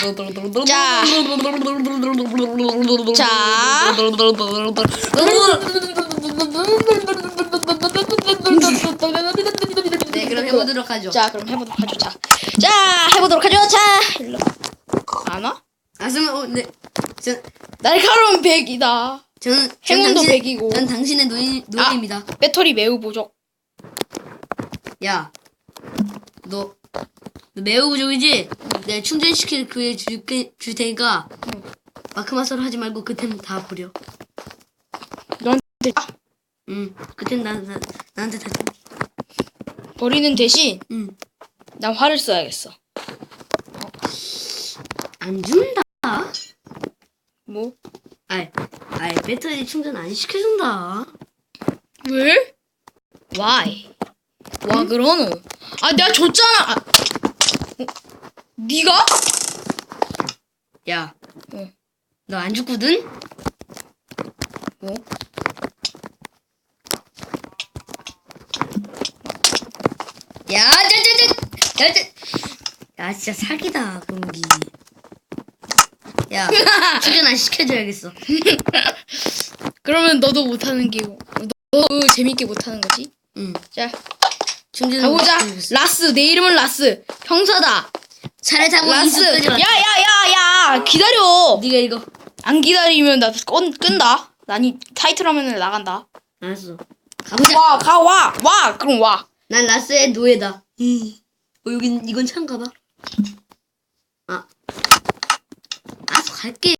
자. 자. 네, 그럼 해보도록 하죠. 자, 그럼 해보도록 하죠. 자, 해보도록 하죠. 자, 일로. 안 와? 네. 날카로운 백이다. 행운도 당신, 100이고. 전 당신의 노예입니다. 배터리 매우 부족. 야, 너 매우 부족이지? 내가 충전시킬 그에 줄 테니까 마크마서를 하지 말고 그템 다 버려. 너한테 그템 나한테 다 줘. 버리는 대신 응. 난 활을 써야겠어. 안 준다. 뭐? 아이, 배터리 충전 안 시켜준다. 왜? Why? 와 그러노? 아 내가 줬잖아. 네가? 야, 응. 너 안 죽거든? 뭐? 야, 야, 진짜 사기다, 공기. 야, 충전 안 시켜줘야겠어. 그러면 너도 못하는 게고. 너도 재밌게 못하는 거지? 응. 자 충전. 가보자. 라스 내 이름은 라스. 형사다. 차를 타고 라스. 이속까지 왔다. 야야야야 기다려. 네가 이거. 안 기다리면 나 끈다. 난이 타이틀 화면을 나간다. 알았어. 가보자. 와. 그럼 와. 난 라스의 노예다. 이건 참 가봐. 알았어, 갈게.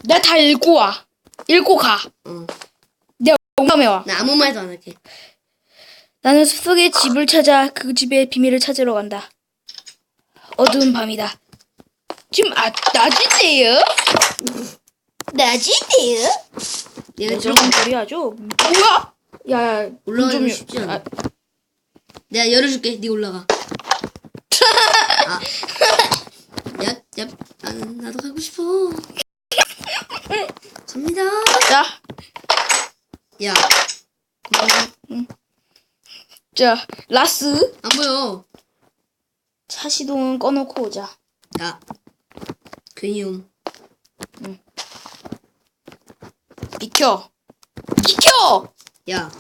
내가 다 읽고 와. 읽고 가. 내가 공감해 와. 나 아무 말도 안 할게. 나는 숲속의 집을 찾아 그 집의 비밀을 찾으러 간다. 어두운 밤이다. 지금 낮인데요? 낮인데요? 내가 저런 소리 하죠? 뭐야? 야, 올라가기 쉽지 않아. 내가 열어줄게. 네가 올라가. 나도 가고 싶어. 갑니다. 자, 야, 자, 라스. 안 보여. 차 시동은 꺼놓고 오자. 야, 괜히 비켜. 야,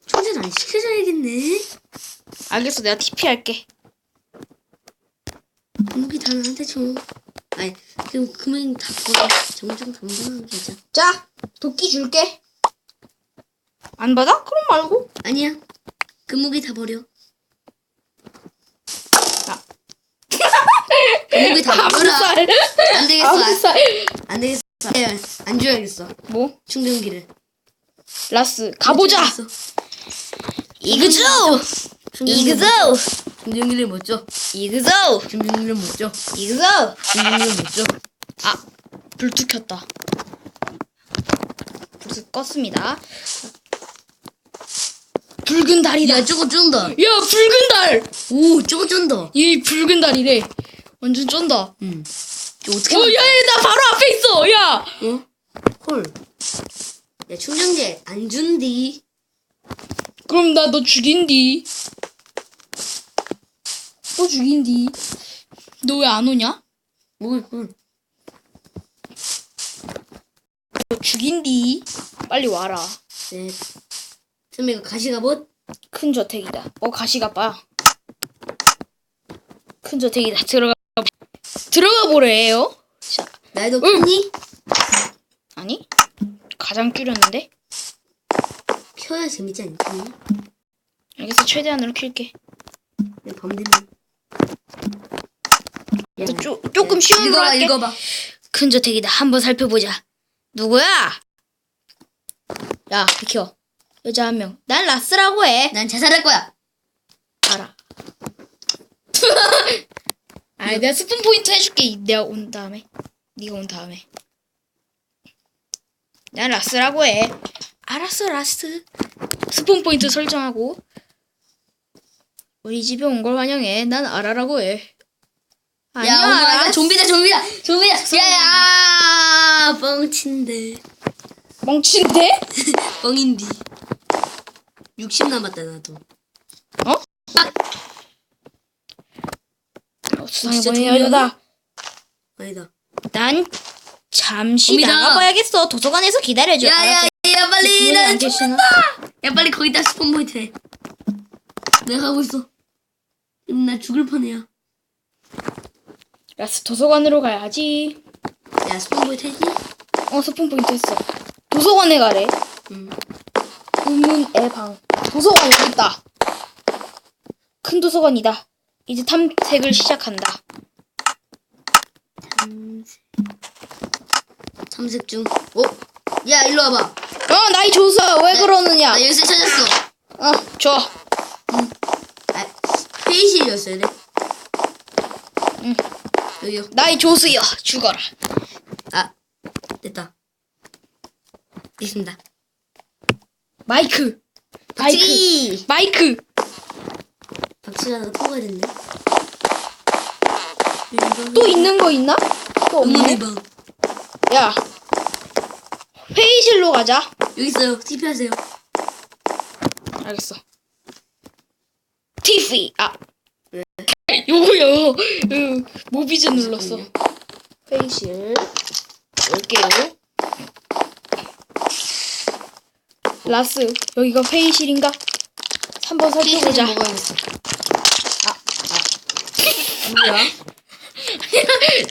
충전 안 시켜줘야겠네. 알겠어, 내가 TP 할게. 무기 다 나한테 줘. 아이, 그럼 금액 다 버려. 정정당당하게 하자. 자, 도끼 줄게. 안 받아? 그럼 말고. 아니야. 그 무기 다 버려. 그 무기 다 버려. 안 되겠어. 안 되겠어. 안 줘야겠어. 뭐? 충전기를. 라스, 가보자. 이그조. 충전기를 못 줘. 이그조. 충전기를 못 줘. 이그조. 충전기를 못 줘. 불도 켰다. 불을 껐습니다. 붉은 달이다. 야, 저거 쫀다. 야, 붉은 달. 오, 저거 쫀다. 이 붉은 달이래. 완전 쩐다. 응. 저 어떻게? 야, 나 바로 앞에 있어. 야. 헐. 야, 충전기 안 준디. 그럼 나 너 죽인디. 또 죽인디. 너 왜 안 오냐? 뭘? 너 죽인디. 빨리 와라. 네. 선배가 가시가봇? 큰 저택이다. 가시가 봐. 큰 저택이다. 들어가 보래요. 자, 나이도 켰니? 아니? 가장 줄였는데? 켜야 재밌지 않니? 알겠어. 최대한으로 킬게. 밤 되면. 조금 쉬운 거 할게. 읽어봐. 큰 저택이다. 한번 살펴보자. 누구야? 야, 비켜. 여자 한 명. 난 라스라고 해. 난 자살할 거야. 알아. 내가 스폰 포인트 해줄게. 내가 온 다음에. 네가 온 다음에. 난 라스라고 해. 알았어, 라스. 스폰 포인트 설정하고. 우리 집에 온 걸 환영해. 난 아라라고 해. 아니야, 야, 엄마, 라스. 좀비다. 야야, 뻥친데. 멍친데? 뻥인디. 60 남았다 나도. 수상해 진짜 보이는 좀비야? 여자다. 아니다. 난 잠시 좀비다. 나가봐야겠어. 도서관에서 기다려줘. 야야야 빨리 분명히 나 안 계시나? 야 빨리 거기다 스폰 포인트 해. 내가 가고 있어. 지금 나 죽을 판이야. 라스 도서관으로 가야지. 야 스폰 포인트 했니? 스폰 포인트 했어. 도서관에 가래. 응. 의문의 방. 도서관 여기 있다. 큰 도서관이다. 이제 탐색을 시작한다. 탐색 중. 어? 야 일로 와봐. 나이 조서 왜 그러느냐? 나 열쇠 찾았어. 줘. 아 회의실이었어야 돼. 응. 여기요. 나이 조수여 죽어라. 아 됐다. 됐습니다. 마이크. 박치기. 마이크. 박치기하다가 통과해야 됐네. 또 있는 거 있나? 또 없네. 의문의 방. 야. 회의실로 가자. 여기 있어요. TP 하세요. 알겠어. 티피. 왜? 요거요. 모비즈 눌렀어. 회의실. 열게요. 라스, 여기가 회의실인가? 한번 살펴보자. 먹어야겠어. 뭐야?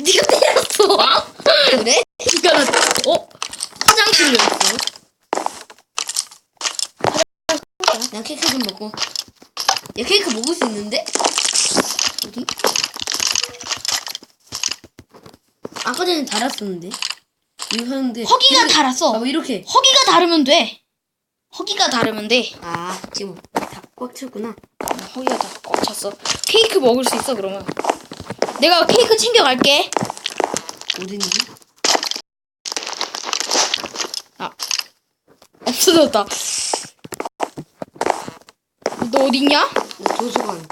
네가 때렸어. 그래? 네가 나. 화장실로 했어. 나 케이크 좀 먹고. 야 케이크 먹을 수 있는데? 어디? 아까 전에 달았었는데. 이거 하는데. 허기가 달았어. 봐봐 이렇게. 허기가 다르면 돼. 허기가 다르면 돼. 아 지금 다 꽉 찼구나. 허기가 다 꽉 찼어. 케이크 먹을 수 있어 그러면. 내가 케이크 챙겨갈게. 어딨니? 없어졌다. 너 어딨냐? 나 도서관.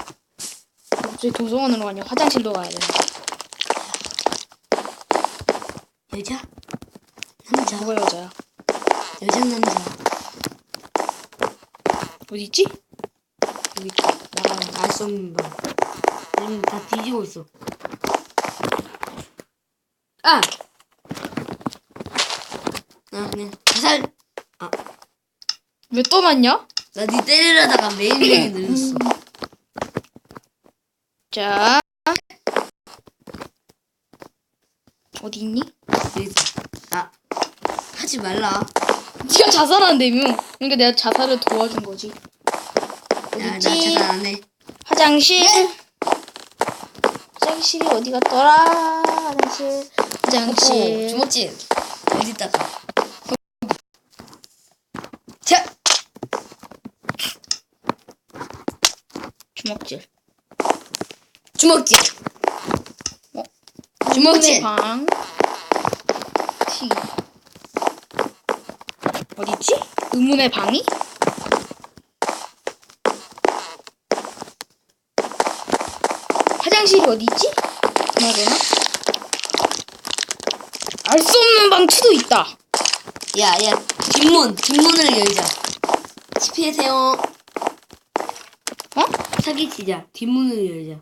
갑자기 도서관으로 가냐? 화장실로 가야 되는데. 여자? 남자? 뭐가 여자야? 여자 남자. 어딨지? 여기 있다. 나가는 거. 알 수 없는 방. 지금 다 뒤지고 있어. 아! 나 그냥 자살. 왜 떠났냐? 나 니 때리려다가 매일매일 늘렸어. 자. 어디 있니? 여기 있어. 하지 말라. 네가 자살한다며. 그러니까 내가 자살을 도와준 거지. 야, 나 어딨지? 자살 안 해. 화장실. 화장실이 어디 갔더라? 화장실. 화장실. 주먹질. 어디다가. 자. 주먹질. 주먹질. 주먹질. 방. T. 어디지? 의문의 방이? 화장실이 어디지? 그나저나? 알 수 없는 방 2도 있다. 야, 뒷문을 열자. 피하세요. 사기치자. 뒷문을 열자.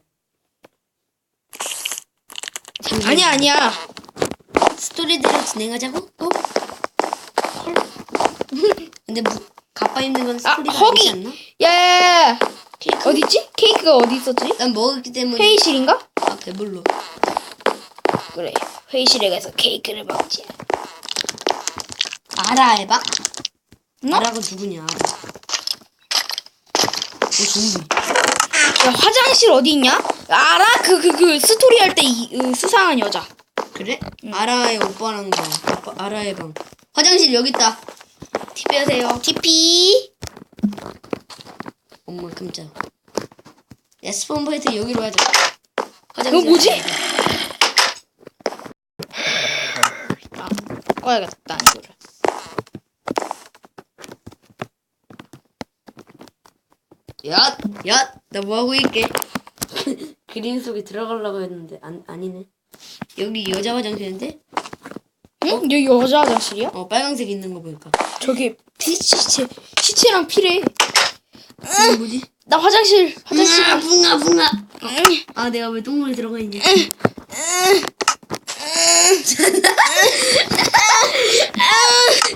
아니야. 스토리대로 진행하자고? 근데 가빠 있는 건 스토리가 허기. 아니지 않나? 야. 케이크? 어디지? 케이크가 어디 있었지? 난 먹었기 때문에. 회의실인가? 배불러. 그래. 회의실에 가서 케이크를 먹지. 아라의 방? 응? 아라가 누구냐? 아라. 좀비. 야, 화장실 어디 있냐? 알아? 그 스토리 할 때 수상한 여자. 그래? 아라의 오빠랑 방. 아라의 방. 화장실 여기 있다. TP 하세요. TP. 엄마 깜짝. 야 스폰 포인트 여기로 하자. 그거 뭐지? 꺼야겠다 이거를. 야, 나 뭐하고 있게? 그림 속에 들어가려고 했는데 아니네. 여기 여자 화장실인데? 응? 여기 여자 화장실이야? 빨강색 있는 거 보니까. 저기 시체랑 피래. 이게 뭐지? 나 화장실. 붕아. 아, 내가 왜 똥물에 들어가 있냐?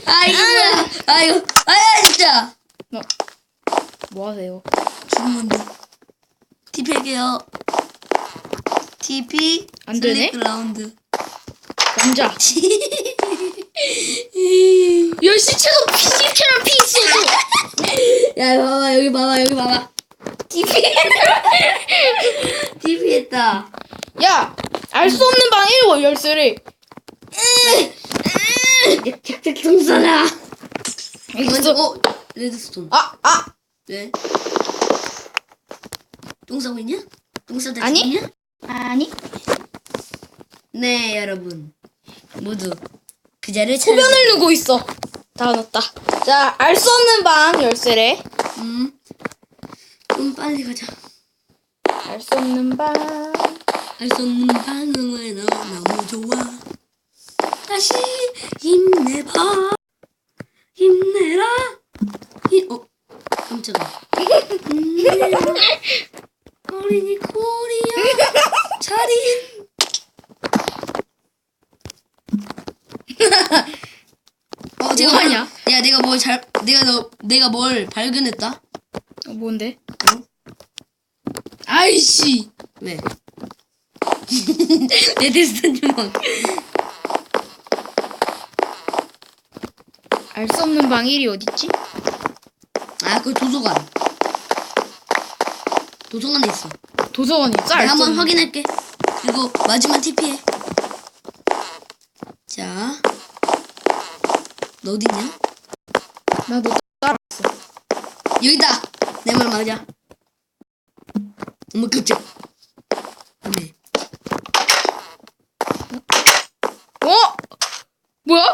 아, 이거 뭐야? 아, 이거. 아, 진짜. 뭐 하세요? 죽으면 돼. TP할게요. TP. 안 되네? 라운드. 남자. 야, 시체가 시체랑 피 있어. 야, 봐봐, 여기 봐봐, 여기 봐봐. TP. TP 했다. 야, 알 수 없는 방 1호 열쇠를. 잭잭 똥싸라. 있어. 레드스톤. 아. 왜? 똥 싸고 있냐? 똥 싸다 아니. 죽었냐? 아니. 네, 여러분. 모두 그 자리를 소변을 누고 있어. 다 넣었다. 자, 알 수 없는 방 열쇠래. 좀 빨리 가자. 알 수 없는 방. 알 수 없는 방은 왜 너 너무 좋아. 다시 힘내봐. 힘내라. 깜짝아. 힘내라. 어린이 코리아 차린. 제가 뭐하냐? 야, 내가 뭘 발견했다. 뭔데? 아이씨. 왜? 내 데스탄 주먹. 알 수 없는 방 1이 어딨지? 아, 그 도서관. 도서관에 있어. 도서관이 있어? 내가 알 수 한번 없는. 확인할게. 그리고 마지막 TP해. 자, 너 어딨냐? 나 너 따라. 여기다. 내 말 맞아. 어머, 깜짝. 네. 어? 뭐야?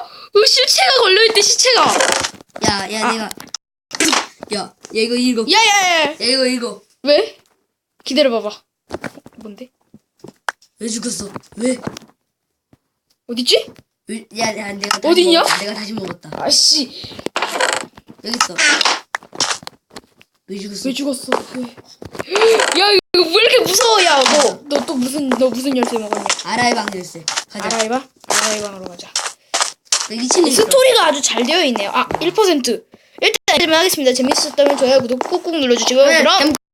시체가 걸려있대, 시체가. 야, 내가. 야, 이거 읽어. 야야야. 야, 이거 읽어. 왜? 기다려봐봐. 뭔데? 왜 죽었어? 왜? 어딨지? 야, 내가 다시 어딨냐? 내가 다시 먹었다. 아씨. 여기 있어. 왜 죽었어? 왜 죽었어? 왜? 야, 이거 왜 이렇게 무서워? 야, 너 무슨 열쇠 먹었냐? 아라의 열쇠. 가자. 아라이방으로 가자. 2층에 있어. 스토리가 아주 잘 되어 있네요. 1%. 일단 하겠습니다. 재밌었다면 좋아요, 구독 꾹꾹 눌러주시고요. 그럼